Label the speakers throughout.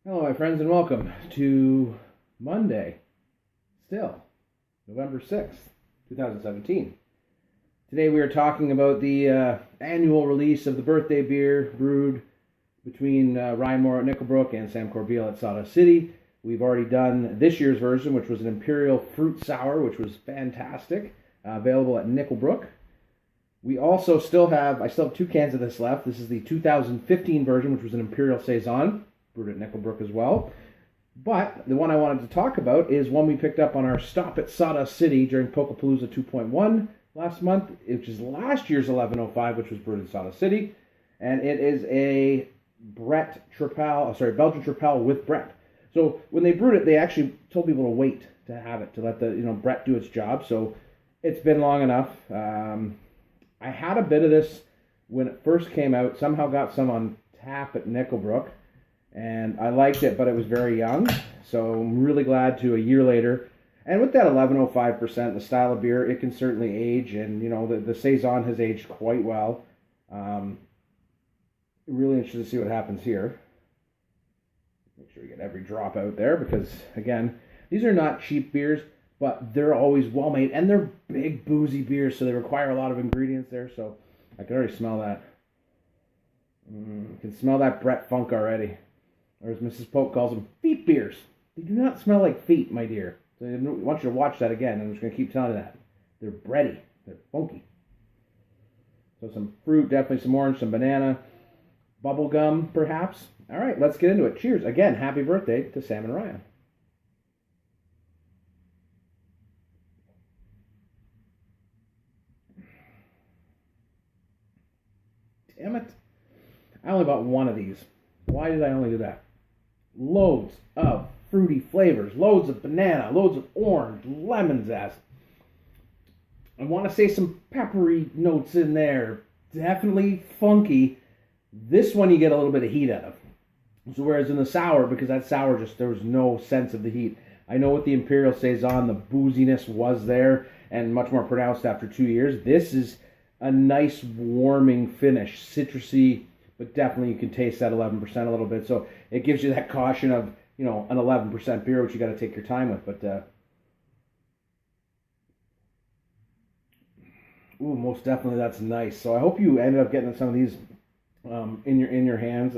Speaker 1: Hello, my friends, and welcome to Monday, still, November 6th, 2017. Today we are talking about the annual release of the birthday beer brewed between Ryan Moore at Nickelbrook and Sam Corbeil at Sawdust City. We've already done this year's version, which was an Imperial Fruit Sour, which was fantastic, available at Nickelbrook. We also I still have 2 cans of this left. This is the 2015 version, which was an Imperial Saison, brewed at Nickelbrook as well. But the one I wanted to talk about is one we picked up on our stop at Sawdust City during Pokapalooza 2.1 last month, which is last year's 1105, which was brewed in Sawdust City. And it is a Belgian Tripel with Brett. So when they brewed it, they actually told people to wait to have it, to let the Brett do its job. So it's been long enough. I had a bit of this when it first came out, somehow got some on tap at Nickelbrook. And I liked it, but it was very young. So I'm really glad to, a year later. And with that 11.05%, the style of beer, it can certainly age. And, the Saison has aged quite well. Really interested to see what happens here. Make sure you get every drop out there because, again, these are not cheap beers, but they're always well made. And they're big, boozy beers, so they require a lot of ingredients there. So I can already smell that. You can smell that Brett funk already. Or as Mrs. Pope calls them, feet beers. They do not smell like feet, my dear. So I want you to watch that again. I'm just going to keep telling you that. They're bready. They're funky. So some fruit, definitely some orange, some banana, bubble gum, perhaps. All right, let's get into it. Cheers. Again, happy birthday to Sam and Ryan. Damn it. I only bought one of these. Why did I only do that? Loads of fruity flavors, loads of banana, loads of orange, lemon zest. I want to say some peppery notes in there. Definitely funky. This one you get a little bit of heat out of. So whereas in the sour, because that sour there was no sense of the heat. I know with the Imperial Saison, the booziness was there and much more pronounced after 2 years. This is a nice warming finish, citrusy, but definitely you can taste that 11% a little bit. So it gives you that caution of, an 11% beer, which you got to take your time with. But, most definitely that's nice. So I hope you ended up getting some of these in your hands.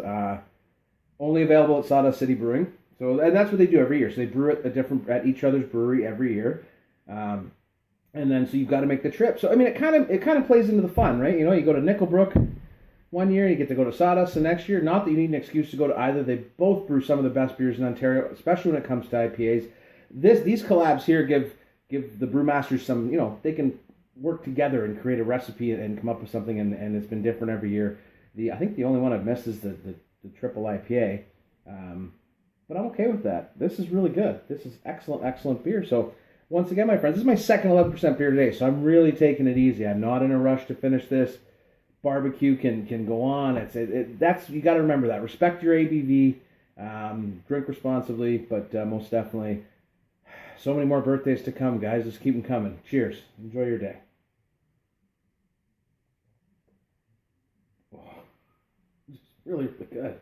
Speaker 1: Only available at Sawdust City Brewing. So, and that's what they do every year. So they brew at each other's brewery every year. And then so you've got to make the trip. So I mean, it kind of plays into the fun, right? You go to Nickelbrook one year, you get to go to Sawdust the next year. Not that you need an excuse to go to either. They both brew some of the best beers in Ontario, especially when it comes to IPAs. These collabs here give the brewmasters some, they can work together and create a recipe and come up with something, and it's been different every year. I think the only one I've missed is the Tripel IPA, but I'm okay with that. This is really good. This is excellent beer. So once again, my friends, this is my second 11% beer today, so I'm really taking it easy. I'm not in a rush to finish this. Barbecue can go on. That's you got to remember that. Respect your ABV. Drink responsibly, but most definitely, so many more birthdays to come, guys. Just keep them coming. Cheers. Enjoy your day. Oh, this is really good.